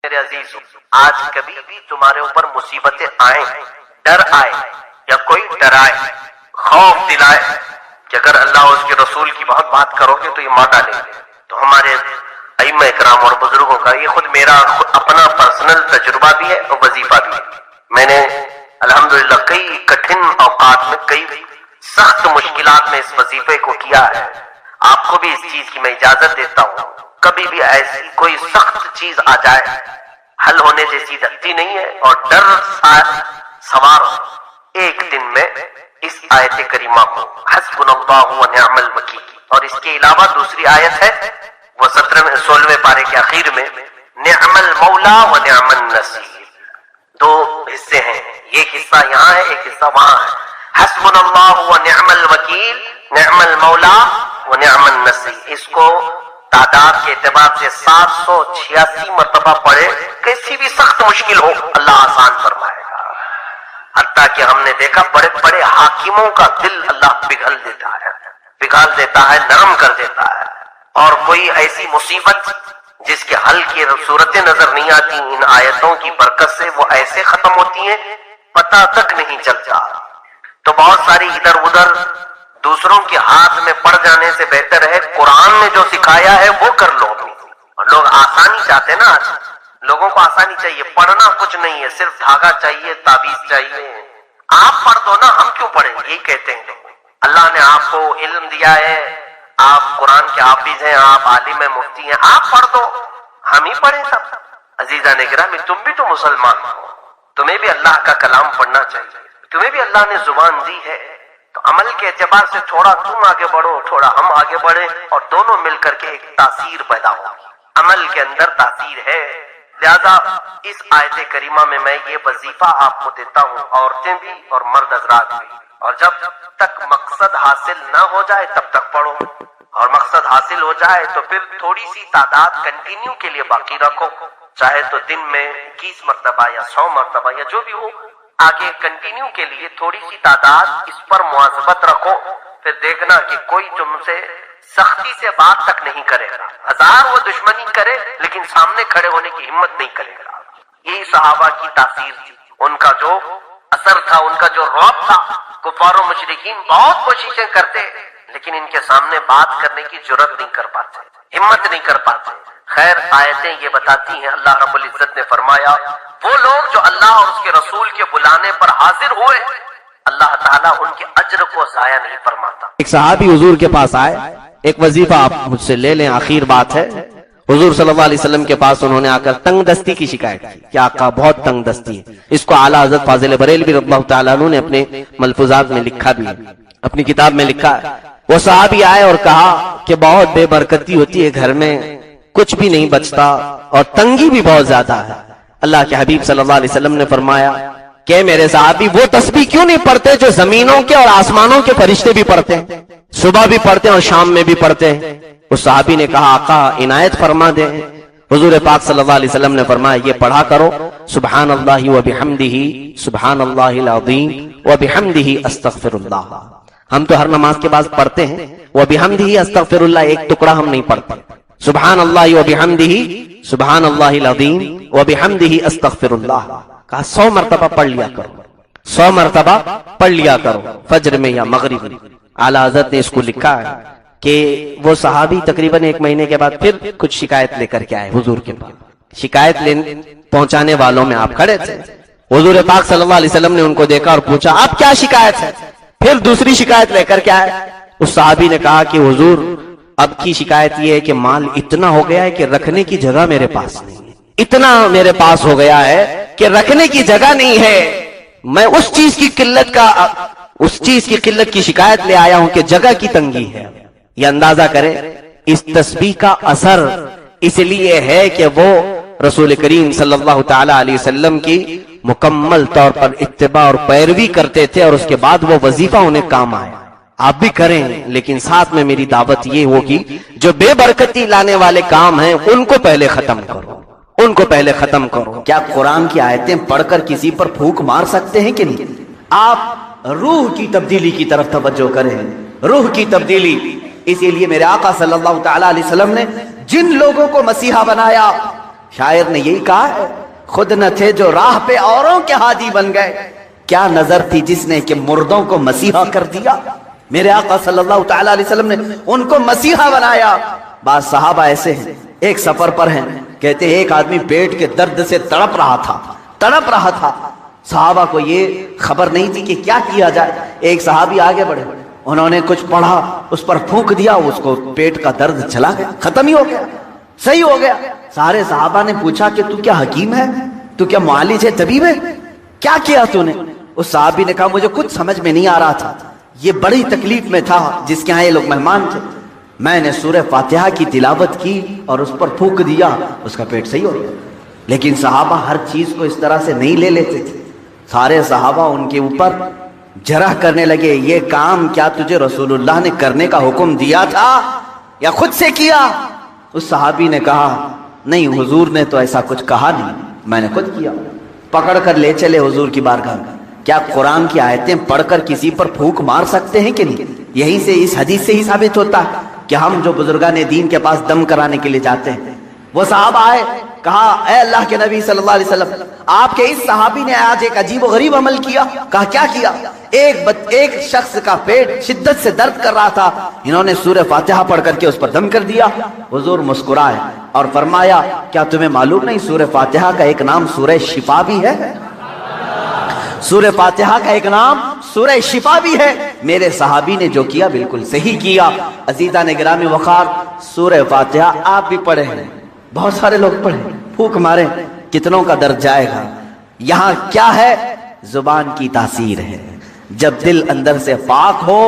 میرے عزیز، آج کبھی بھی تمہارے اوپر مصیبتیں آئیں، ڈر آئے یا کوئی ڈرائے، خوف دلائے کہ اگر اللہ اور اس کے رسول کی بہت بات کرو گے تو یہ مار ڈالیں گے، تو ہمارے ائمہ اکرام اور بزرگوں کا، یہ خود میرا اپنا پرسنل تجربہ بھی ہے اور وظیفہ بھی ہے۔ میں نے الحمدللہ کئی کٹھن اوقات میں، کئی سخت مشکلات میں اس وظیفے کو کیا ہے۔ آپ کو بھی اس چیز کی میں اجازت دیتا ہوں، کبھی بھی ایسی کوئی سخت چیز آ جائے، حل ہونے جیسی لگتی نہیں ہے اور ڈر سوار ایک دن میں اس آیت کریمہ کو حسبنا اللہ و نعم الوکیل، اور اس کے علاوہ دوسری آیت ہے وہ 16ویں پارے کے اخیر میں، نعم المولا و نعم النصیر۔ دو حصے ہیں، ایک حصہ یہاں ہے، ایک حصہ وہاں ہے۔ حسبنا اللہ و نعم الوکیل، نعم المولا و نعم النصیر، اس کو تعداد کے اعتبار سے 786 مرتبہ پڑھے، کیسی بھی سخت مشکل ہو اللہ آسان فرمائے گا۔ حتیٰ کہ ہم نے دیکھا بڑے بڑے حاکموں کا دل اللہ پگھل دیتا ہے، نرم کر دیتا ہے، اور کوئی ایسی مصیبت جس کے حل کی صورتیں نظر نہیں آتی، ان آیتوں کی برکت سے وہ ایسے ختم ہوتی ہیں پتہ تک نہیں چلتا۔ تو بہت ساری ادھر ادھر دوسروں کے ہاتھ میں پڑ جانے سے بہتر ہے قرآن نے جو سکھایا ہے وہ کر لو۔ لوگ آسانی چاہتے نا، آج لوگوں کو آسانی چاہیے، پڑھنا کچھ نہیں ہے، صرف دھاگا چاہیے، تعویذ چاہیے۔ آپ پڑھ دو نا، ہم کیوں پڑھیں، یہی کہتے ہیں لوگ۔ اللہ نے آپ کو علم دیا ہے، آپ قرآن کے حافظ ہیں، آپ عالم مفتی ہیں، آپ پڑھ دو، ہم ہی پڑھیں سب۔ عزیزان گرامی، تم بھی تو مسلمان ہو، تمہیں بھی اللہ کا کلام پڑھنا چاہیے، تمہیں بھی اللہ نے زبان دی ہے، تو عمل کے اعتبار سے تھوڑا تم آگے بڑھو، تھوڑا ہم آگے بڑھیں، اور دونوں مل کر کے ایک تاثیر پیدا ہو۔ عمل کے اندر تاثیر ہے، لہذا اس آیت کریمہ میں میں یہ وظیفہ آپ کو دیتا ہوں، عورتیں بھی اور مرد حضرات بھی، اور جب تک مقصد حاصل نہ ہو جائے تب تک پڑھو، اور مقصد حاصل ہو جائے تو پھر تھوڑی سی تعداد کنٹینیو کے لیے باقی رکھو، چاہے تو دن میں 21 مرتبہ یا 100 مرتبہ یا جو بھی ہو، آگے کنٹینیو کے لیے تھوڑی سی تعداد اس پر مواظبت رکھو، پھر دیکھنا کہ کوئی تم سے سختی سے بات تک نہیں کرے گا، ہزار وہ دشمنی کرے لیکن سامنے کھڑے ہونے کی ہمت نہیں کرے گا۔ یہی صحابہ کی تاثیر تھی، ان کا جو اثر تھا، ان کا جو رعب تھا۔ کفار و مشرکین بہت کوششیں کرتے لیکن ان کے سامنے بات کرنے کی جرأت نہیں کر پاتے، ہمت نہیں کر پاتے۔ خیر، آیتیں یہ بتاتی ہیں، اللہ رب العزت نے فرمایا وہ لوگ جو اللہ اور اس کے رسول کے بلانے پر حاضر ہوئے، اللہ تعالیٰ ان کے اجر کو ضائع نہیں فرماتا۔ ایک صحابی حضور کے پاس آئے، ایک وظیفہ آپ مجھ سے لے لیں، آخر بات ہے۔ حضور صلی اللہ علیہ وسلم کے پاس انہوں نے آ کر تنگ دستی کی شکایت کی کہ آقا بہت تنگ دستی ہے۔ اس کو اعلیٰ حضرت فاضل بریلوی رضی اللہ تعالیٰ عنہ نے اپنے ملفوظات میں لکھا بھی ہے، اپنی کتاب میں لکھا ہے۔ وہ صحابی آئے اور کہا کہ بہت بے برکتی ہوتی ہے گھر میں، کچھ بھی نہیں بچتا اور تنگی بھی بہت زیادہ ہے۔ اللہ کے حبیب صلی اللہ علیہ وسلم نے فرمایا کہ میرے صحابی وہ تسبیح کیوں نہیں پڑھتے جو زمینوں کے اور آسمانوں کے فرشتے بھی پڑھتے ہیں، صبح بھی پڑھتے ہیں اور شام میں بھی پڑھتے ہیں؟ اس صحابی نے کہا آقا عنایت فرما دیں۔ حضور پاک صلی اللہ علیہ وسلم نے فرمایا یہ پڑھا کرو، سبحان اللہ و بحمدہ، سبحان اللہ العظیم و بحمدہ استغفر اللہ۔ ہم تو ہر نماز کے بعد پڑھتے ہیں و بحمدہ استغفر اللہ، ایک ٹکڑا ہم نہیں پڑھتے، سبحان اللہ و بحمدہ سبحان اللہ العظیم و بحمدہ استغفر اللہ۔ کہا 100 مرتبہ پڑھ لیا کرو، 100 مرتبہ پڑھ لیا کرو فجر میں یا مغرب میں۔ اعلیٰ حضرت نے اس کو لکھا ہے کہ وہ صحابی تقریباً 1 مہینے کے بعد پھر کچھ شکایت لے کر کے آئے حضور کے پاس، شکایت پہنچانے والوں میں آپ کھڑے تھے۔ حضور پاک صلی اللہ علیہ وسلم نے ان کو دیکھا اور پوچھا آپ کیا شکایت ہے؟ پھر دوسری شکایت لے کر کے آئے۔ اس صحابی نے کہا کہ حضور اب کی شکایت یہ ہے کہ مال اتنا ہو گیا ہے کہ رکھنے کی جگہ میرے پاس نہیں ہے، اتنا میرے پاس ہو گیا ہے کہ رکھنے کی جگہ نہیں ہے، میں اس چیز کی قلت کی شکایت لے آیا ہوں کہ جگہ کی تنگی ہے۔ یہ اندازہ کریں اس تسبیح کا اثر اس لیے ہے کہ وہ رسول کریم صلی اللہ تعالی علیہ وسلم کی مکمل طور پر اتباع اور پیروی کرتے تھے، اور اس کے بعد وہ وظیفہ انہیں کام آیا۔ آپ بھی کریں، لیکن ساتھ میں میری دعوت یہ ہوگی جو بے برکتی لانے والے کام ہیں ان کو پہلے ختم کرو، ان کو پہلے ختم کرو۔ کیا قرآن کی آیتیں پڑھ کر کسی پر پھونک مار سکتے ہیں کہ نہیں؟ آپ روح کی تبدیلی کی طرف توجہ کریں، روح کی تبدیلی۔ اسی لیے میرے آقا صلی اللہ تعالی علیہ وسلم نے جن لوگوں کو مسیحا بنایا، शायर ने यही कहा है, खुद न थे जो राह पे औरों के हादी बन गए, क्या नजर थी जिसने कि मुर्दों को मसीहा कर दिया। मेरे आका सल्लल्लाहु तआला अलैहि वसल्लम ने उनको मसीहा बनाया। बाद सहाबा ऐसे हैं, एक सफर पर हैं, कहते एक आदमी पेट के दर्द से तड़प रहा था। सहाबा को ये खबर नहीं थी कि क्या किया जाए। एक सहाबी आगे बढ़े, उन्होंने कुछ पढ़ा, उस पर फूंक दिया, उसको पेट का दर्द चला गया, खत्म ही हो गया, सही हो गया। सारे सहाबा ने पूछा कि तू क्या हकीम है, तू क्या मुआलिज है, तबीब है, क्या किया तूने। उस सहाबी ने कहा मुझे कुछ समझ में नहीं आ रहा था, ये बड़ी तकलीफ में था, जिसके यहाँ ये लोग मेहमान थे, मैंने सूरह फातिहा की तिलावत की और उस पर फूंक दिया, उसका पेट सही हो गया। लेकिन सहाबा हर चीज को इस तरह से नहीं ले लेते थे। सारे सहाबा उनके ऊपर जरह करने लगे, ये काम क्या तुझे रसूलुल्लाह ने करने का हुक्म दिया था या खुद से किया। उस सहाबी ने कहा नहीं, हुजूर ने तो ऐसा कुछ कहा नहीं, मैंने खुद किया। पकड़ कर ले चले हुजूर की बारगाह में। क्या कुरान की आयतें पढ़कर किसी पर फूंक मार सकते हैं कि नहीं? यहीं से, इस हदीस से ही साबित होता है कि हम जो बुजुर्गाने दीन के पास दम कराने के लिए जाते हैं, वो साहबा आए, कहा ए अल्लाह के नबी सल्लल्लाहु अलैहि वसल्लम, आपके इस सहाबी ने आज एक अजीब और गरीब अमल किया। कहा क्या किया? एक शख्स का पेट शिद्दत से दर्द कर रहा था, इन्होंने सूरह फातिहा पढ़ करके उस पर दम कर दिया। हुजूर मुस्कुराए और फरमाया क्या तुम्हें मालूम नहीं सूरह फातिहा का एक नाम सूरह शिफा भी है? सूरह फातिहा का एक नाम सूरह शिफा भी है। मेरे सहाबी ने जो किया बिल्कुल सही किया। अजीजा ने गिरामी वकार, सूरह फातिहा आप भी पढ़े हैं, बहुत सारे लोग पढ़े, फूंक मारे, कितनों का दर्द जाएगा। यहां क्या है? जुबान की तासीर है। जब दिल अंदर से पाक हो,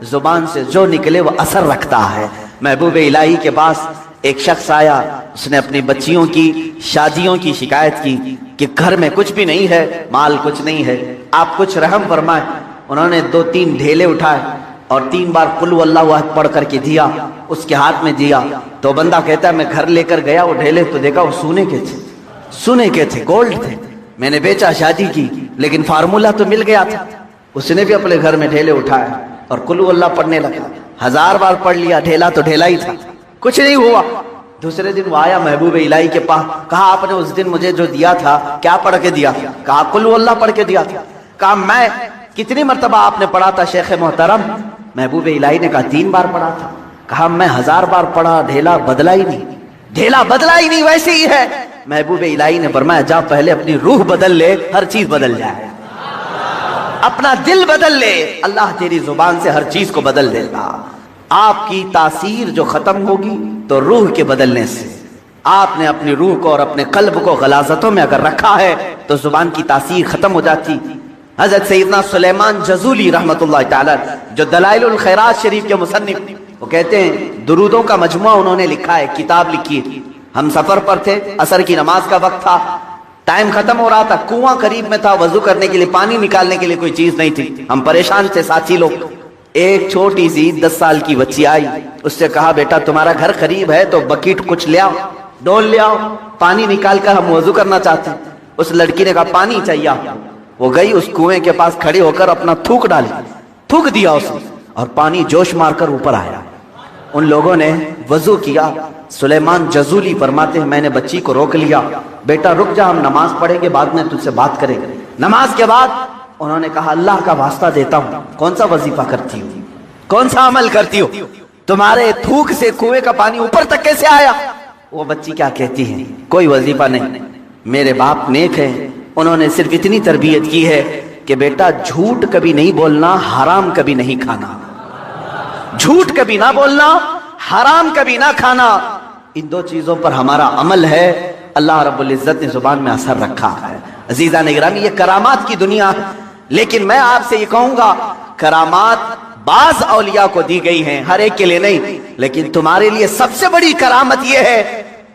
जुबान से जो निकले वो असर रखता है। महबूब इलाही के पास एक शख्स आया, उसने अपनी बच्चियों की शादियों की शिकायत की कि घर में कुछ भी नहीं है, माल कुछ नहीं है, आप कुछ रहम फरमाए। उन्होंने 2-3 ढेले उठाए और 3 बार कुल वल्लाहु अहद पढ़ करके दिया, उसके हाथ में दिया। तो बंदा कहता है मैं घर लेकर गया, वो ढेले तो देखा वो सोने के थे, गोल्ड थे। मैंने बेचा, शादी की, लेकिन फार्मूला तो मिल गया था। उसने भी अपने घर में ढेले उठाए और कुल वल्लाह पढ़ने लगा। 1000 बार पढ़ लिया, ढेला तो ढेला ही था, कुछ नहीं हुआ। दूसरे दिन वो आया महबूब इलाही के पास, कहा आपने उस दिन मुझे जो दिया था क्या पढ़ के दिया? कहा कुल वल्लाह पढ़ के दिया था। कहा मैं कितनी मर्तबा आपने पढ़ा था शेख मोहतरम? महबूब इलाही ने कहा 3 बार पढ़ा था। कहा मैं 1000 बार पढ़ा, ढेला बदला ही नहीं, वैसे ही है। महबूब इलाही ने फरमाया जा पहले अपनी रूह बदल ले, हर चीज बदल जाए। अपना दिल बदल ले, अल्लाह तेरी जुबान से हर चीज को बदल देगा। आपकी तासीर जो खत्म होगी तो रूह के बदलने से। आपने अपनी रूह को और अपने कल्ब को गलाजतों में अगर रखा है तो जुबान की तासीर खत्म हो जाती। हजरत सैयदना सुलेमान जजूली रहमतुल्लाह ताला, जो दलाइलुल खैरात शरीफ के मुसन्निफ, वो कहते हैं दुरूदों का मजमुआ उन्होंने लिखा है, किताब लिखी है। हम सफर पर थे, असर की नमाज का वक्त था, टाइम खत्म हो रहा था, कुआं करीब में था, वजू करने के लिए, पानी निकालने के लिए कोई चीज नहीं थी। हम परेशान थे साथी लोग। एक छोटी सी 10 साल की बच्ची आई, उससे कहा बेटा तुम्हारा घर करीब है तो बकेट कुछ ले आओ, डोल ले आओ, पानी निकाल कर हम वजू करना चाहते हैं। उस लड़की ने कहा पानी चाहिए। वो गई उस कुएं के पास, खड़ी होकर अपना थूक दिया उसने, और पानी जोश मारकर ऊपर आया। उन लोगों ने वजू किया। सुलेमान जजूली फरमाते हैं मैंने बच्ची को रोक लिया, बेटा रुक जा, हम नमाज पढ़ेंगे, बाद में तुझसे बात करेंगे। नमाज के बाद उन्होंने कहा अल्लाह का वास्ता देता हूं, कौन सा वजीफा करती हो, कौन सा अमल करती हो, तुम्हारे थूक से कुएं का पानी ऊपर तक कैसे आया? वो बच्ची क्या कहती है, कोई वजीफा नहीं, मेरे बाप नेक है, उन्होंने सिर्फ इतनी तरबियत की है कि बेटा झूठ कभी नहीं बोलना, हराम कभी नहीं खाना, झूठ कभी ना बोलना, हराम कभी ना खाना। इन 2 चीजों पर हमारा अमल है। अल्लाह रब्बुल इज्जत ने जुबान में असर रखा है। अजीजा ने गिरामी, ये करामात की दुनिया है, लेकिन मैं आपसे ये कहूंगा करामात बाज औलिया को दी गई हैं, हर एक के लिए नहीं। लेकिन तुम्हारे लिए सबसे बड़ी करामत यह है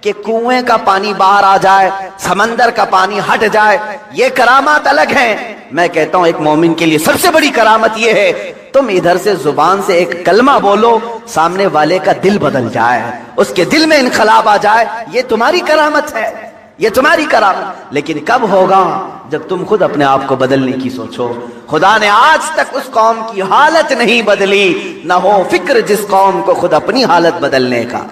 कि कुएं का पानी बाहर आ जाए, समंदर का पानी हट जाए, ये करामात अलग हैं। मैं कहता हूं एक मोमिन के लिए सबसे बड़ी करामत यह है तुम इधर से जुबान से एक कलमा बोलो, सामने वाले का दिल बदल जाए, उसके दिल में इनकलाब आ जाए, ये तुम्हारी करामत है, ये तुम्हारी करामत। लेकिन कब होगा? जब तुम खुद अपने आप को बदलने की सोचो। खुदा ने आज तक उस कौम की हालत नहीं बदली, न हो फिक्र जिस कौम को खुद अपनी हालत बदलने का,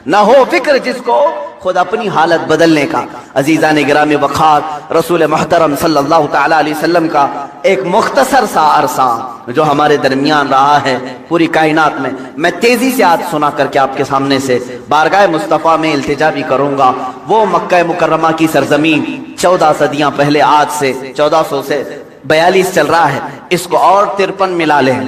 न हो फिक्र जिसको खुद अपनी हालत बदलने का। अजीज़ान गिरामी वक़ार, रसूल मुहतरम सल्लल्लाहु तआला अलैहि वसल्लम का एक मुख्तसर सा अरसा जो हमारे दरमियान रहा है पूरी कायनात में, मैं तेजी से आज सुना करके आपके सामने से बारगाह मुस्तफ़ा में इल्तिजा भी करूंगा। वो मक्का मुकर्रमा की सरजमीन 14 सदियां पहले, आज से 1400 से 42 चल रहा है, इसको और 53 मिला लें,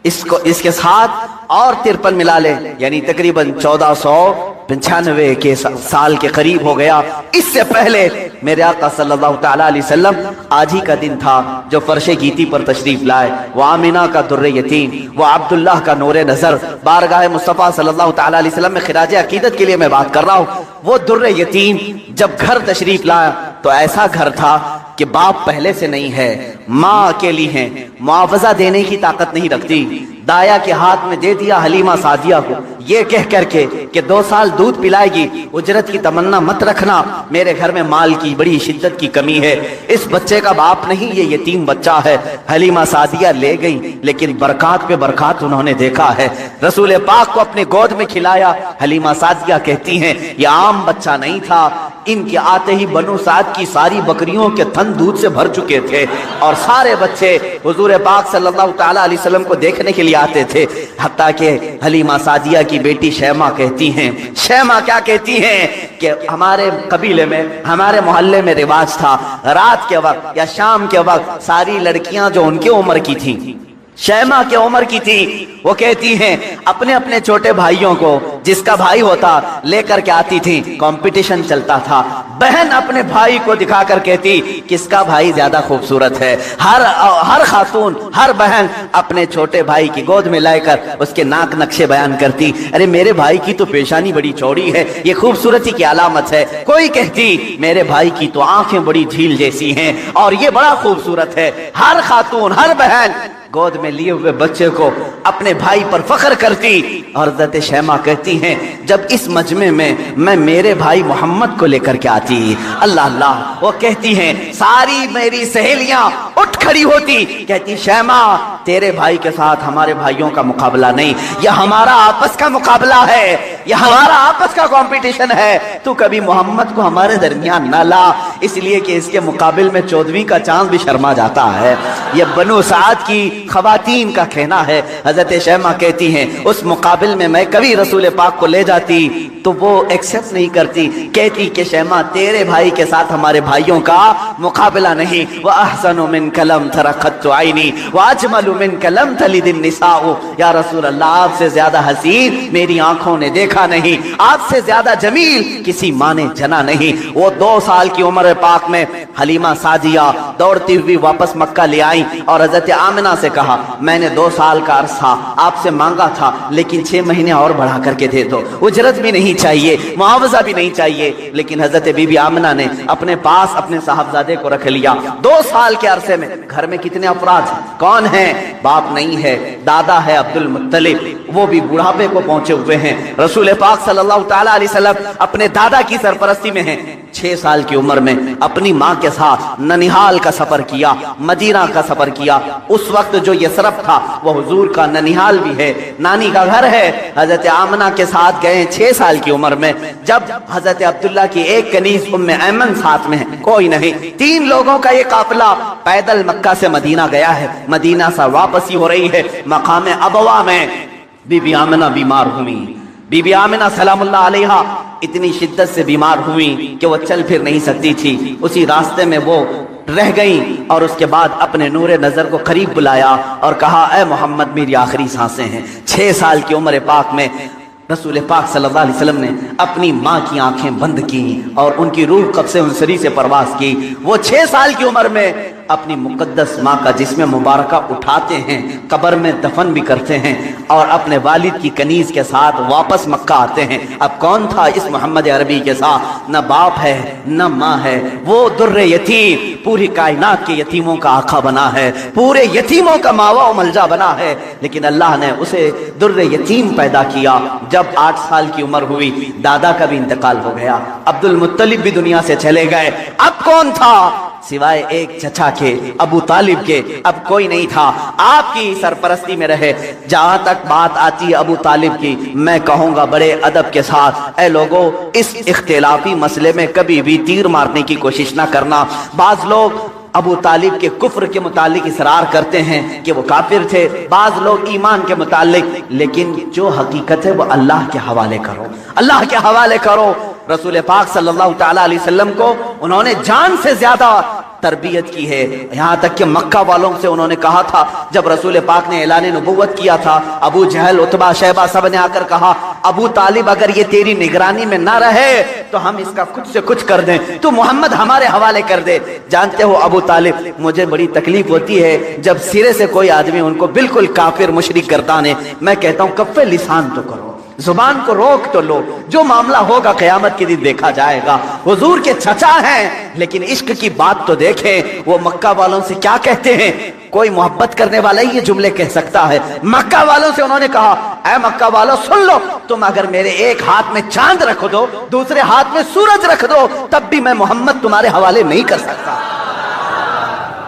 इसके साथ और 53 मिला ले, यानी तकरीबन 1495 के साल के करीब हो गया। इससे पहले मेरे आका सल्लल्लाहु तआला अलैहि वसल्लम आज ही का दिन था जो फर्शे गीती पर तशरीफ लाए। वो आमिना का दुर्रे यतीम, वो अब्दुल्लाह का नूरे नजर, बारगाह मुस्तफ़ा सल्लल्लाहु तआला अलैहि वसल्लम में खिराज अकीदत के लिए मैं बात कर रहा हूँ। वो दुर्रे यतीम जब घर तशरीफ लाया तो ऐसा घर था कि बाप पहले से नहीं है, माँ अकेली है, मुआवजा देने की ताकत नहीं रखती। दाया के हाथ में दे दिया हलीमा सादिया को, ये कह करके कि 2 साल दूध पिलाएगी, उजरत की तमन्ना मत रखना, मेरे घर में माल की बड़ी शिद्दत की कमी है। इस बच्चे का बाप नहीं, ये यतीम बच्चा है। हलीमा सादिया ले गई, लेकिन बरकात पे बरकात उन्होंने देखा है। रसूल पाक को अपने गोद में खिलाया। हलीमा सादिया कहती हैं ये आम बच्चा नहीं था, इनके आते ही बनु साद की सारी बकरियों के थन दूध से भर चुके थे और सारे बच्चे हुजूर पाक सल्लल्लाहु तआला अलैहि वसल्लम को देखने के लिए आते थे। हत्ता कि हलीमा सादिया की बेटी शैमा कहती हैं, शैमा क्या कहती हैं कि हमारे कबीले में, हमारे मोहल्ले में रिवाज था, रात के वक्त या शाम के वक्त सारी लड़कियां जो उनके उम्र की थी, शैमा के उम्र की थी, वो कहती हैं अपने अपने छोटे भाइयों को, जिसका भाई होता लेकर के आती थी, कंपटीशन चलता था। बहन अपने भाई को दिखाकर कहती किसका भाई ज्यादा खूबसूरत है। हर खातून, हर बहन अपने छोटे भाई की गोद में लाकर उसके नाक नक्शे बयान करती, अरे मेरे भाई की तो पेशानी बड़ी चौड़ी है, ये खूबसूरती की अलामत है। कोई कहती मेरे भाई की तो आंखें बड़ी झील जैसी हैं और ये बड़ा खूबसूरत है। हर खातून, हर बहन गोद में लिए हुए बच्चे को अपने भाई पर फख्र करती। और हज़रत शैमा कहती हैं जब इस मजमे में मैं मेरे भाई मोहम्मद को लेकर के आती, अल्लाह अल्लाह, वो कहती हैं सारी मेरी सहेलियां उठ खड़ी होती, कहती शैमा तेरे भाई के साथ हमारे भाइयों का मुकाबला नहीं, यह हमारा आपस का मुकाबला है, यह हमारा आपस का कंपटीशन है। तू कभी मोहम्मद को हमारे दरमियान ना ला, इसलिए कि इसके मुकाबले में 14वीं का चांद भी शर्मा जाता है। यह बनु साद की खवातीन का कहना है। हजरत शैमा कहती हैं उस मुकाबिल में मैं कभी रसूल पाक को ले जाती तो वो एक्सेप्ट नहीं करती, कहती कि शैमा तेरे भाई के साथ हमारे भाइयों का मुकाबला नहीं। व अहसनु मिन कलम तरखत्तु आईनी व अजमलु मिन कलम तलिदिन निसाउ, या रसूल अल्लाह आपसे ज्यादा हसीन मेरी आंखों ने देखा नहीं, आपसे ज्यादा जमील किसी माँ ने जना नहीं। वो 2 साल की उम्र पाक में हलीमा सादिया दौड़ती हुई वापस मक्का ले आई और हजरत आमिना से कहा मैंने 2 साल का अरसा आपसे मांगा था, लेकिन 6 महीने और बढ़ा करके दे दो, उजरत भी नहीं चाहिए, मुआवजा भी नहीं चाहिए। लेकिन हजरत बीबी आमिना ने अपने पास अपने साहबजादे को रख लिया। 2 साल के अरसे में घर में कितने अफराद हैं? कौन है? बाप नहीं है, दादा है अब्दुल मुत्तलिब, वो भी बुढ़ापे को पहुंचे हुए हैं। रसूल पाक सल्लल्लाहु तआला अलैहि वसल्लम अपने दादा की सरपरस्ती में हैं। 6 साल की उम्र में अपनी माँ के साथ ननिहाल का सफर किया, मदीना का सफर किया। उस वक्त जो यसरफ था वो हुजूर का ननिहाल भी है, नानी का घर है। हजरत आमना के साथ गए 6 साल की उम्र में, जब हजरत अब्दुल्ला की एक कनीज उम्मे ऐमन साथ में है, कोई नहीं, 3 लोगों का ये काफिला पैदल मक्का से मदीना गया है। मदीना से वापसी हो रही है, मकाम अबवा में बीबी आमिना बीमार हुई। बीबी आमिना सलामुल्लाह अलैहा इतनी शिद्दत से बीमार हुई कि वो चल फिर नहीं सकती थी। उसी रास्ते में वो रह गई और उसके बाद अपने नूरे नजर को करीब बुलाया और कहा ए मोहम्मद मेरी आखिरी सांसें हैं। 6 साल की उम्र पाक में रसूल पाक सल्लल्लाहु अलैहि वसल्लम ने अपनी माँ की आंखें बंद की और उनकी रूह कब्ज़े उनसरी से परवास की। वो 6 साल की उम्र में अपनी मुकद्दस माँ का जिस्म मुबारका उठाते हैं, कब्र में दफन भी करते हैं और अपने वालिद की कनीज के साथ वापस मक्का आते हैं। अब कौन था इस मोहम्मद अरबी के साथ? न बाप है न माँ है, वो दुर्रे यतीम, पूरी कायनात के यतीमों का आका बना है, पूरे यतीमों का मावा मलजा बना है। लेकिन अल्लाह ने उसे दुर्रे यतीम पैदा किया। जब 8 साल की उम्र हुई दादा का भी इंतकाल हो गया, अब्दुल मुत्तलिब भी दुनिया से चले गए। अब कौन था? सिवाय एक चचा के, अबू तालिब के, अब कोई नहीं था। आपकी सरपरस्ती में रहे। जहां तक बात आती है अबू तालिब की, मैं कहूंगा बड़े अदब के साथ, ऐ लोगों, इस इख्तिलाफी मसले में कभी भी तीर मारने की कोशिश ना करना। बाज लोग अबू तालिब के कुफ्र के मुतालिक इसरार करते हैं कि वो काफिर थे, बाज लोग ईमान के मुतालिक, लेकिन जो हकीकत है वो अल्लाह के हवाले करो, अल्लाह के हवाले करो। रसूल पाक सल्लल्लाहु तआला अलैहि वसल्लम को उन्होंने जान से ज्यादा तरबियत की है। यहां तक कि मक्का वालों से उन्होंने कहा था, जब रसूल पाक ने ऐलान नबुव्वत किया था, अबू जहल, उतबा, शैबा सब ने आकर कहा, अबू तालिब अगर ये तेरी निगरानी में ना रहे तो हम इसका कुछ से कुछ कर दें, तू मोहम्मद हमारे हवाले कर दे। जानते हो अबू तालिब, मुझे बड़ी तकलीफ होती है जब सिरे से कोई आदमी उनको बिल्कुल काफिर मुशरिक करता है। मैं कहता हूं कफ़े लिसान तो करो, जुबान को रोक तो लो, जो मामला होगा क़यामत के दिन देखा जाएगा। हुजूर के चचा हैं, लेकिन इश्क की बात तो देखें, वो मक्का वालों से क्या कहते हैं। कोई मोहब्बत करने वाला ही ये जुमले कह सकता है। मक्का वालों से उन्होंने कहा, ऐ मक्का वालों सुन लो, तुम अगर मेरे एक हाथ में चांद रख दो, दूसरे हाथ में सूरज रख दो, तब भी मैं मोहम्मद तुम्हारे हवाले नहीं कर सकता।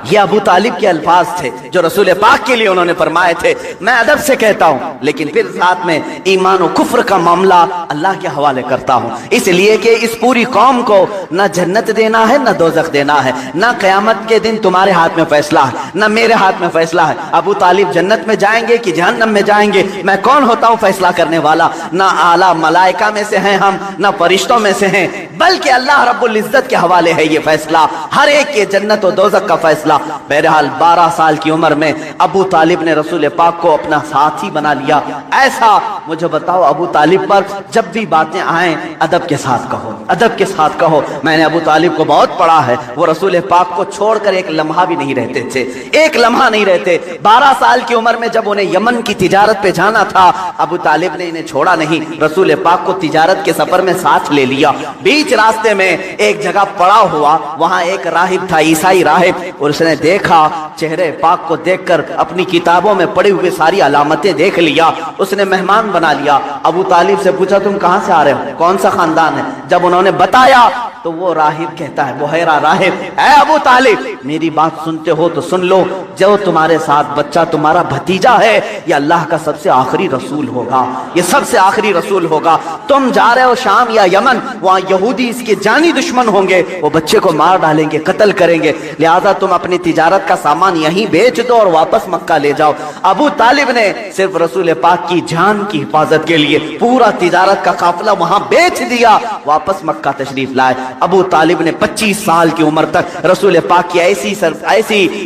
ये अबू तालिब के अल्फाज थे जो रसूल पाक के लिए उन्होंने फरमाए थे। मैं अदब से कहता हूं, लेकिन फिर साथ में ईमान और कुफ्र का मामला अल्लाह के हवाले करता हूं, इसलिए कि इस पूरी कौम को न जन्नत देना है न दोज़ख देना है, न क़यामत के दिन तुम्हारे हाथ में फैसला है, न मेरे हाथ में फैसला है। अबू तालिब जन्नत में जाएंगे कि जहन्नम में जाएंगे, मैं कौन होता हूं फैसला करने वाला। न आला मलाइका में से हैं हम, न फरिश्तों में से हैं, बल्कि अल्लाह रब्बुल इज्जत के हवाले है ये फैसला, हर एक के जन्नत और दोज़ख का फैसला। बहरहाल 12 साल की उम्र में अबू तालिब ने रसूल पाक को अपना साथी बना लिया। ऐसा मुझे बताओ, अबू तालिब पर जब भी बातें आए अदब के साथ कहो, अदब के साथ कहो। मैंने अबू तालिब को बहुत पढ़ा है, वो रसूल पाक को छोड़कर एक लम्हा भी नहीं रहते थे, एक लम्हा नहीं रहते। 12 साल की उम्र में जब उन्हें यमन की तिजारत पे जाना था, अबू तालिब ने इन्हें छोड़ा नहीं, रसूल पाक को तिजारत के सफर में साथ ले लिया। बीच रास्ते में एक जगह पड़ा हुआ, वहां एक राहिब था, ईसाई राहिब, और उसने देखा, चेहरे पाक को देखकर अपनी किताबों में पड़ी हुई सारी अलामतें देख लिया, उसने मेहमान बना लिया। अबू तालिब से पूछा, तुम कहां से आ रहे हो, कौन सा खानदान है। जब उन्होंने बताया तो वो राहिब कहता है, बुहैरा राहिब, ऐ अबू तालिब, मेरी बात सुनते हो तो सुन लो, जो तुम्हारे साथ बच्चा तुम्हारा भतीजा है, ये अल्लाह का सबसे आखिरी रसूल होगा, ये सबसे आखिरी रसूल होगा। तुम जा रहे हो शाम या यमन, वहां यहूदी इसके जानी दुश्मन होंगे, वो बच्चे को मार डालेंगे, कत्ल करेंगे, लिहाजा तुम अपनी तिजारत का सामान यहीं बेच दो और वापस मक्का ले जाओ। अबू तालिब ने सिर्फ रसूल पाक की जान की हिफाजत के लिए पूरा तिजारत का काफिला वहां बेच दिया, वापस मक्का तशरीफ लाए। अबू तालिब ने 25 साल की उम्र तक रसूल पाक की ऐसी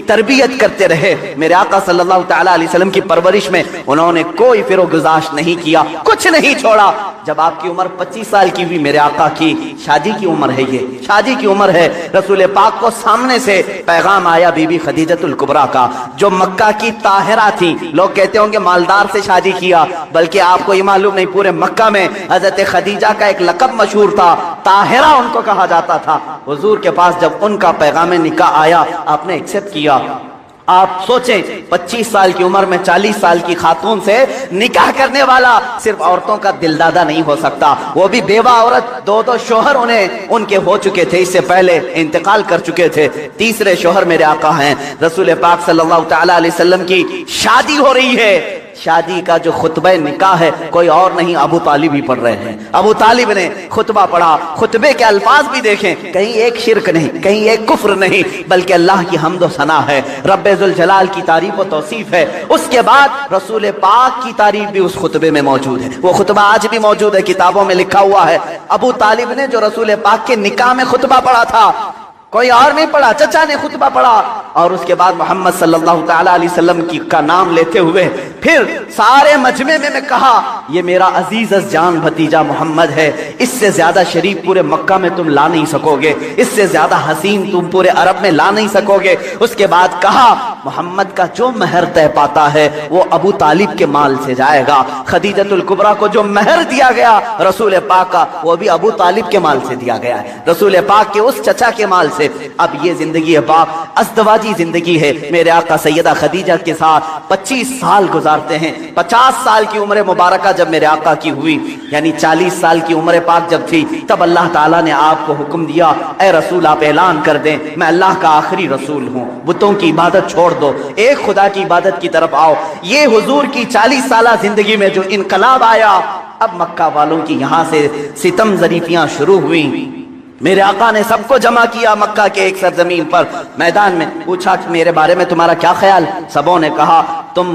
तरबियत करते रहे। मेरे आका सल्लल्लाहु तआला अलैहि वसल्लम की परवरिश में उन्होंने कोई फिरोगुजाश नहीं किया, कुछ नहीं छोड़ा। जब आपकी उम्र 25 साल की हुई, मेरे आका की शादी की उम्र है, ये शादी की उम्र है, रसूल पाक को सामने से पैगाम आया बीबी खदीजतुल कुबरा का, जो मक्का की ताहिरा थी। लोग कहते होंगे मालदार से शादी किया, बल्कि आपको ये मालूम नहीं, पूरे मक्का में हजरत खदीजा का एक लक़ब मशहूर था, ताहिरा उनको कहा जाता था। हुजूर के पास जब उनका पैगाम निकाह आया, आपने एक्सेप्ट किया। आप सोचें, 25 साल की उम्र में 40 साल की खातून से निकाह करने वाला सिर्फ औरतों का दिलदादा नहीं हो सकता, वो भी बेवा औरत। 2 शोहर उन्हें उनके हो चुके थे, इससे पहले इंतकाल कर चुके थे। तीसरे शोहर मेरे आका हैं, रसूल पाक सल्लल्लाहु तआला अलैहि वसल्लम की शादी हो रही है। शादी का जो खुतबा निकाह है कोई और नहीं, अबू तालिब ही पढ़ रहे हैं। अबू तालिब ने खुतबा पढ़ा, खुतबे के अल्फाज भी देखें, कहीं एक शिरक नहीं, कहीं एक कुफ्र नहीं, बल्कि अल्लाह की हम्द व सना है, रब्बे जुल जलाल की तारीफ व तौसीफ है। उसके बाद रसूल पाक की तारीफ भी उस खुतबे में मौजूद है, वो खुतबा आज भी मौजूद है, किताबों में लिखा हुआ है। अबू तालिब ने जो रसूल पाक के निकाह में खुतबा पढ़ा था, कोई और नहीं पढ़ा, चचा ने खुतबा पढ़ा, और उसके बाद मोहम्मद सल्लल्लाहु तआला अलैहि वसल्लम की का नाम लेते हुए फिर सारे मजमे में कहा, ये मेरा अजीज जान भतीजा मोहम्मद है, इससे ज्यादा शरीफ पूरे मक्का में तुम ला नहीं सकोगे, इससे ज्यादा हसीन तुम पूरे अरब में ला नहीं सकोगे। उसके बाद कहा, मोहम्मद का जो महर तय पाता है वो अबू तालिब के माल से जाएगा। खदीजतुल कुबरा को जो महर दिया गया रसूल पाक का, वो भी अबू तालिब के माल से दिया गया है, रसूल पाक के उस चचा के माल से سے اب یہ زندگی پاک ازدواجی زندگی ہے. میرے آقا سیدہ خدیجہ کے ساتھ 25 سال گزارتے ہیں. 50 سال کی عمر مبارکہ جب میرے آقا کی ہوئی، یعنی 40 سال کی عمر پاک جب تھی، تب اللہ تعالیٰ نے آپ کو حکم دیا، اے رسول آپ اعلان کر دیں میں اللہ کا آخری رسول ہوں، بتوں کی عبادت چھوڑ دو، ایک خدا کی عبادت کی طرف آؤ. یہ حضور کی 40 سالہ زندگی میں جو انقلاب آیا، اب مکہ والوں کی یہاں سے ستم ظریفیاں شروع ہوئیں. میرے آقا نے سب کو جمع کیا مکہ کے ایک سرزمین پر میدان میں، پوچھا کہ میرے بارے میں تمہارا کیا خیال؟ سبوں نے کہا تم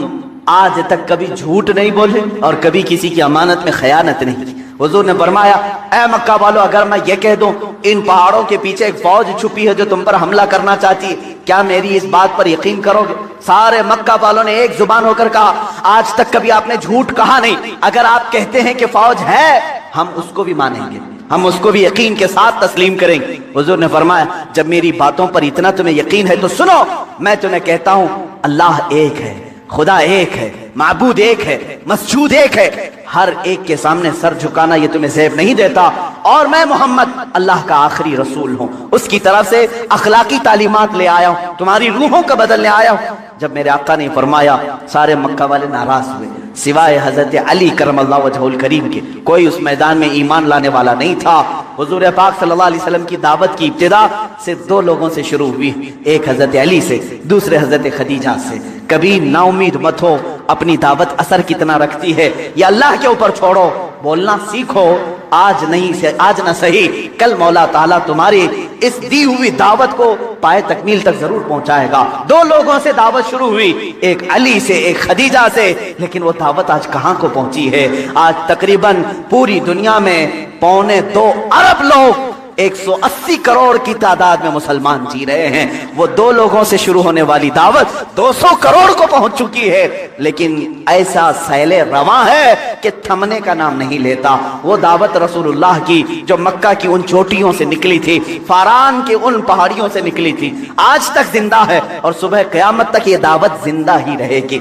آج تک کبھی جھوٹ نہیں بولے اور کبھی کسی کی امانت میں خیانت نہیں کی. حضور نے فرمایا اے مکہ والو، اگر میں یہ کہہ دوں ان پہاڑوں کے پیچھے ایک فوج چھپی ہے جو تم پر حملہ کرنا چاہتی ہے، کیا میری اس بات پر یقین کرو گے؟ سارے مکہ والوں نے ایک زبان ہو کر کہا آج تک کبھی آپ نے جھوٹ کہا نہیں، اگر آپ کہتے ہیں کہ فوج ہے ہم اس کو بھی مانیں گے، ہم اس کو بھی یقین کے ساتھ تسلیم کریں گے. حضور نے فرمایا جب میری باتوں پر اتنا تمہیں یقین ہے تو سنو، میں تمہیں کہتا ہوں اللہ ایک ہے، خدا ایک ہے، معبود ایک ہے، مسجود ایک ہے، ہر ایک کے سامنے سر جھکانا یہ تمہیں زیب نہیں دیتا، اور میں محمد اللہ کا آخری رسول ہوں، اس کی طرف سے اخلاقی تعلیمات لے آیا ہوں، تمہاری روحوں کا بدلنے آیا ہوں. جب میرے آقا نے فرمایا سارے مکہ والے ناراض ہوئے، سوائے حضرت علی کرم اللہ وجہہ الکریم کے کوئی اس میدان میں ایمان لانے والا نہیں تھا. حضور پاک صلی اللہ علیہ وسلم کی دعوت کی ابتدا صرف 2 لوگوں سے شروع ہوئی، ایک حضرت علی سے، دوسرے حضرت خدیجہ سے. کبھی نا امید مت ہو، اپنی دعوت اثر کتنا رکھتی ہے یہ اللہ کے اوپر چھوڑو، بولنا سیکھو. آج نہ صحیح کل مولا تعالیٰ تمہاری اس دی ہوئی دعوت کو پائے تکمیل تک ضرور پہنچائے گا. 2 لوگوں سے دعوت شروع ہوئی، ایک علی سے ایک خدیجہ سے، لیکن وہ دعوت آج کہاں کو پہنچی ہے؟ آج تقریباً پوری دنیا میں 2.25 ارب لوگ 180 کروڑ کی تعداد میں مسلمان جی رہے ہیں. وہ 2 لوگوں سے شروع ہونے والی دعوت 200 کروڑ کو پہنچ چکی ہے، لیکن ایسا سیل رواں ہے کہ تھمنے کا نام نہیں لیتا. وہ دعوت رسول اللہ کی جو مکہ کی ان چوٹیوں سے نکلی تھی، فاران کے ان پہاڑیوں سے نکلی تھی، آج تک زندہ ہے اور صبح قیامت تک یہ دعوت زندہ ہی رہے گی.